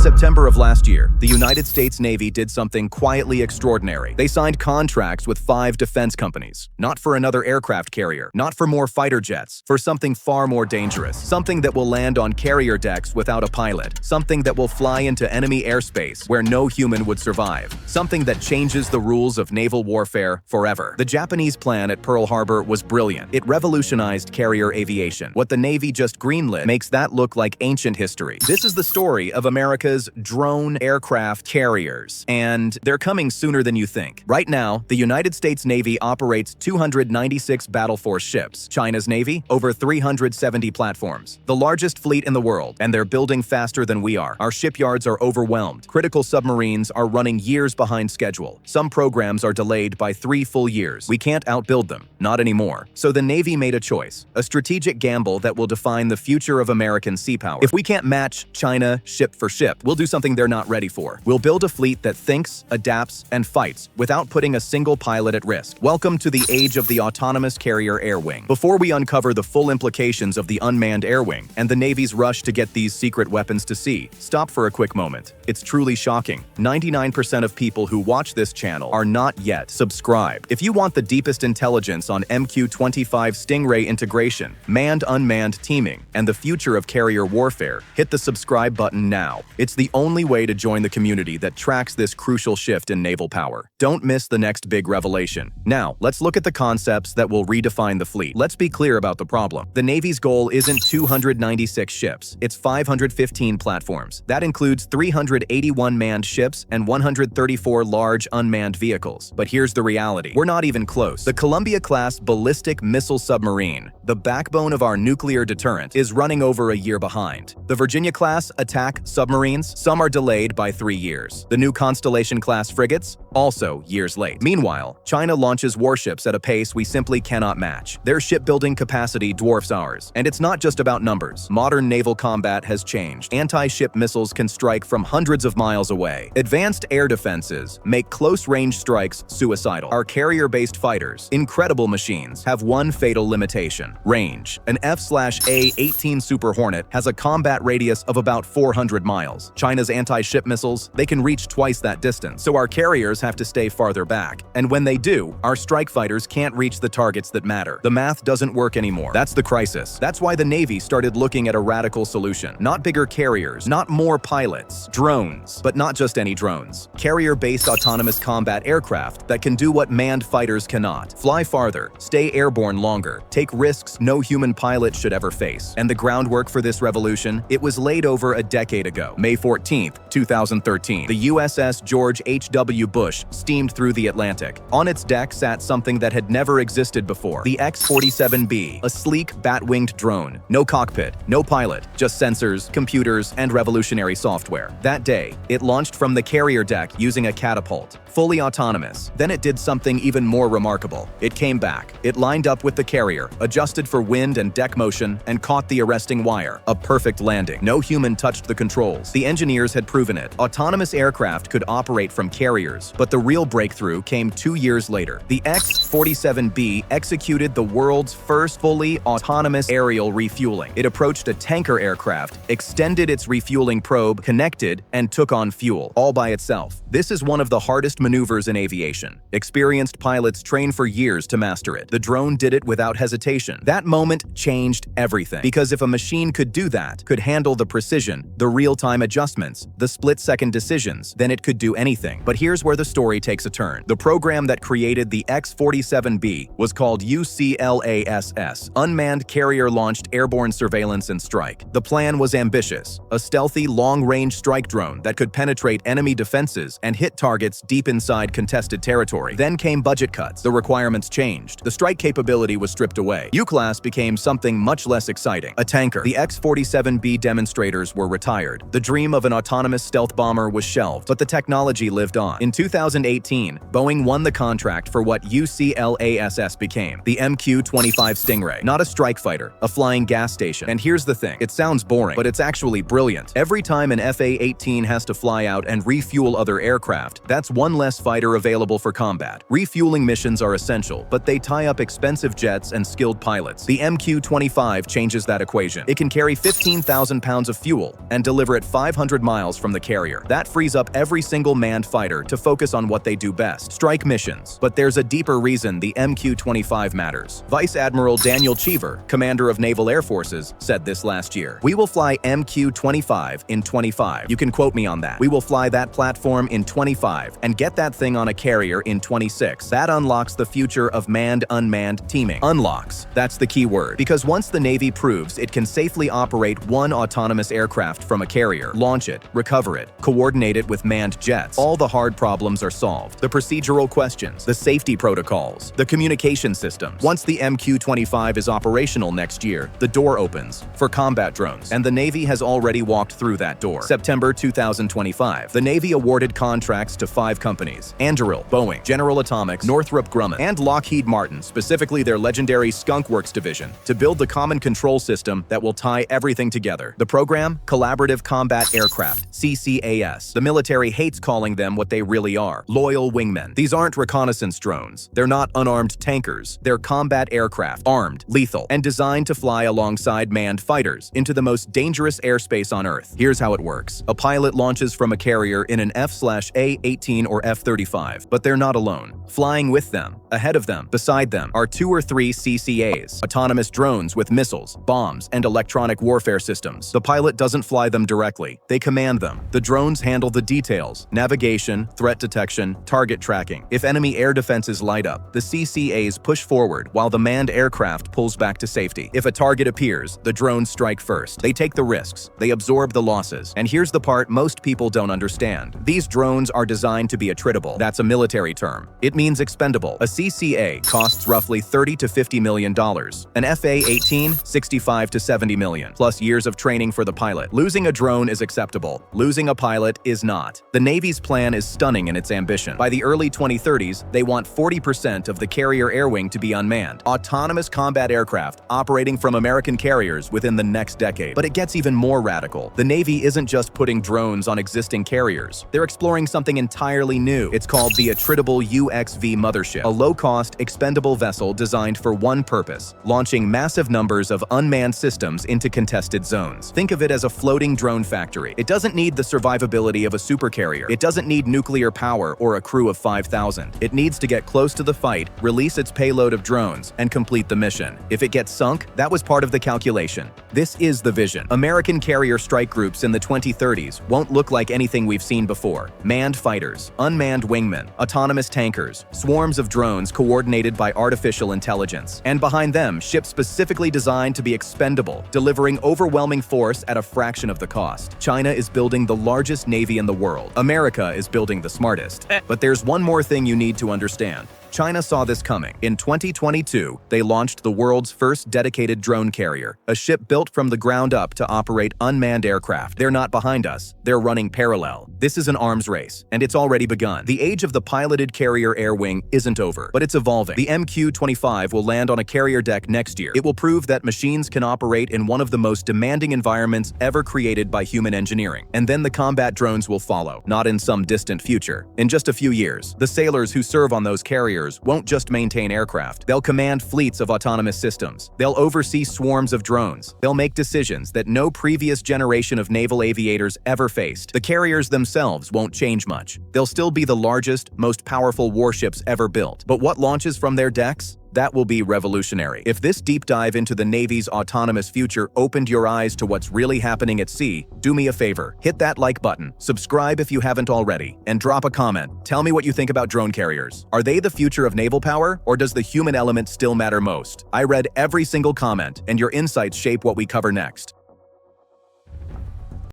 September of last year, the United States Navy did something quietly extraordinary. They signed contracts with 5 defense companies, not for another aircraft carrier, not for more fighter jets, for something far more dangerous, something that will land on carrier decks without a pilot, something that will fly into enemy airspace where no human would survive, something that changes the rules of naval warfare forever. The Japanese plan at Pearl Harbor was brilliant. It revolutionized carrier aviation. What the Navy just greenlit makes that look like ancient history. This is the story of America's drone aircraft carriers, and they're coming sooner than you think. Right now, the United States Navy operates 296 battle force ships. China's Navy, over 370 platforms. The largest fleet in the world, and they're building faster than we are. Our shipyards are overwhelmed. Critical submarines are running years behind schedule. Some programs are delayed by 3 full years. We can't outbuild them. Not anymore. So the Navy made a choice, a strategic gamble that will define the future of American sea power. If we can't match China ship for ship, we'll do something they're not ready for. We'll build a fleet that thinks, adapts, and fights without putting a single pilot at risk. Welcome to the age of the Autonomous Carrier Airwing. Before we uncover the full implications of the unmanned airwing and the Navy's rush to get these secret weapons to sea, stop for a quick moment. It's truly shocking. 99% of people who watch this channel are not yet subscribed. If you want the deepest intelligence on MQ-25 Stingray integration, manned-unmanned teaming, and the future of carrier warfare, hit the subscribe button now. It's the only way to join the community that tracks this crucial shift in naval power. Don't miss the next big revelation. Now, let's look at the concepts that will redefine the fleet. Let's be clear about the problem. The Navy's goal isn't 296 ships. It's 515 platforms. That includes 381 manned ships and 134 large unmanned vehicles. But here's the reality. We're not even close. The Columbia-class ballistic missile submarine, the backbone of our nuclear deterrent, is running over a year behind. The Virginia-class attack submarines, some are delayed by 3 years. The new Constellation-class frigates, also years late. Meanwhile, China launches warships at a pace we simply cannot match. Their shipbuilding capacity dwarfs ours. And it's not just about numbers. Modern naval combat has changed. Anti-ship missiles can strike from hundreds of miles away. Advanced air defenses make close-range strikes suicidal. Our carrier-based fighters, incredible machines, have one fatal limitation: range. An F/A-18 Super Hornet has a combat radius of about 400 miles. China's anti-ship missiles, they can reach twice that distance, so our carriers have to stay farther back. And when they do, our strike fighters can't reach the targets that matter. The math doesn't work anymore. That's the crisis. That's why the Navy started looking at a radical solution. Not bigger carriers, not more pilots. Drones. But not just any drones. Carrier-based autonomous combat aircraft that can do what manned fighters cannot. Fly farther, stay airborne longer, take risks no human pilot should ever face. And the groundwork for this revolution, it was laid over a decade ago. May 14th, 2013, the USS George H.W. Bush steamed through the Atlantic. On its deck sat something that had never existed before, the X-47B, a sleek, bat-winged drone. No cockpit, no pilot, just sensors, computers, and revolutionary software. That day, it launched from the carrier deck using a catapult, fully autonomous. Then it did something even more remarkable. It came back. It lined up with the carrier, adjusted for wind and deck motion, and caught the arresting wire. A perfect landing. No human touched the controls. The engineers had proven it. Autonomous aircraft could operate from carriers, but the real breakthrough came 2 years later. The X-47B executed the world's first fully autonomous aerial refueling. It approached a tanker aircraft, extended its refueling probe, connected, and took on fuel, all by itself. This is one of the hardest maneuvers in aviation. Experienced pilots train for years to master it. The drone did it without hesitation. That moment changed everything. Because if a machine could do that, could handle the precision, the real-time adjustments, the split-second decisions, then it could do anything. But here's where the story takes a turn. The program that created the X-47B was called UCLASS, Unmanned Carrier Launched Airborne Surveillance and Strike. The plan was ambitious, a stealthy, long-range strike drone that could penetrate enemy defenses and hit targets deep inside contested territory. Then came budget cuts. The requirements changed. The strike capability was stripped away. U-class became something much less exciting, a tanker. The X-47B demonstrators were retired. The dream of an autonomous stealth bomber was shelved, but the technology lived on. In 2018, Boeing won the contract for what UCLASS became, the MQ-25 Stingray. Not a strike fighter, a flying gas station. And here's the thing, it sounds boring, but it's actually brilliant. Every time an FA-18 has to fly out and refuel other aircraft, that's one less fighter available for combat. Refueling missions are essential, but they tie up expensive jets and skilled pilots. The MQ-25 changes that equation. It can carry 15,000 pounds of fuel and deliver it 500 500 miles from the carrier. That frees up every single manned fighter to focus on what they do best, strike missions. But there's a deeper reason the MQ-25 matters. Vice Admiral Daniel Cheever, commander of Naval Air Forces, said this last year. "We will fly MQ-25 in 25. You can quote me on that. We will fly that platform in 25 and get that thing on a carrier in 26. That unlocks the future of manned-unmanned teaming." Unlocks. That's the key word. Because once the Navy proves it can safely operate one autonomous aircraft from a carrier, launch it, recover it, coordinate it with manned jets, all the hard problems are solved. The procedural questions, the safety protocols, the communication systems. Once the MQ-25 is operational next year, the door opens for combat drones, and the Navy has already walked through that door. September 2025, the Navy awarded contracts to 5 companies: Anduril, Boeing, General Atomics, Northrop Grumman, and Lockheed Martin, specifically their legendary Skunk Works division, to build the common control system that will tie everything together. The program? Collaborative Combat Aircraft, CCAS. The military hates calling them what they really are: loyal wingmen. These aren't reconnaissance drones. They're not unarmed tankers. They're combat aircraft, armed, lethal, and designed to fly alongside manned fighters into the most dangerous airspace on Earth. Here's how it works. A pilot launches from a carrier in an F/A-18 or F-35, but they're not alone. Flying with them, ahead of them, beside them, are 2 or 3 CCAs, autonomous drones with missiles, bombs, and electronic warfare systems. The pilot doesn't fly them directly. They command them. The drones handle the details: navigation, threat detection, target tracking. If enemy air defenses light up, the CCAs push forward while the manned aircraft pulls back to safety. If a target appears, the drones strike first. They take the risks. They absorb the losses. And here's the part most people don't understand. These drones are designed to be attritable. That's a military term. It means expendable. A CCA costs roughly $30 to $50 million. An FA-18, $65 to $70 million, plus years of training for the pilot. Losing a drone is acceptable. Losing a pilot is not. The Navy's plan is stunning in its ambition. By the early 2030s, they want 40% of the carrier airwing to be unmanned. Autonomous combat aircraft operating from American carriers within the next decade. But it gets even more radical. The Navy isn't just putting drones on existing carriers. They're exploring something entirely new. It's called the attritable UXV mothership, a low-cost, expendable vessel designed for one purpose: launching massive numbers of unmanned systems into contested zones. Think of it as a floating drone factory. It doesn't need the survivability of a supercarrier. It doesn't need nuclear power or a crew of 5,000. It needs to get close to the fight, release its payload of drones, and complete the mission. If it gets sunk, that was part of the calculation. This is the vision. American carrier strike groups in the 2030s won't look like anything we've seen before. Manned fighters, unmanned wingmen, autonomous tankers, swarms of drones coordinated by artificial intelligence. And behind them, ships specifically designed to be expendable, delivering overwhelming force at a fraction of the cost. China is building the largest navy in the world. America is building the smartest. But there's one more thing you need to understand. China saw this coming. In 2022, they launched the world's first dedicated drone carrier, a ship built from the ground up to operate unmanned aircraft. They're not behind us. They're running parallel. This is an arms race, and it's already begun. The age of the piloted carrier airwing isn't over, but it's evolving. The MQ-25 will land on a carrier deck next year. It will prove that machines can operate in one of the most demanding environments ever created by human engineering. And then the combat drones will follow, not in some distant future. In just a few years, the sailors who serve on those carriers won't just maintain aircraft. They'll command fleets of autonomous systems. They'll oversee swarms of drones. They'll make decisions that no previous generation of naval aviators ever faced. The carriers themselves won't change much. They'll still be the largest, most powerful warships ever built. But what launches from their decks? That will be revolutionary. If this deep dive into the Navy's autonomous future opened your eyes to what's really happening at sea, do me a favor, hit that like button, subscribe if you haven't already, and drop a comment. Tell me what you think about drone carriers. Are they the future of naval power, or does the human element still matter most? I read every single comment, and your insights shape what we cover next.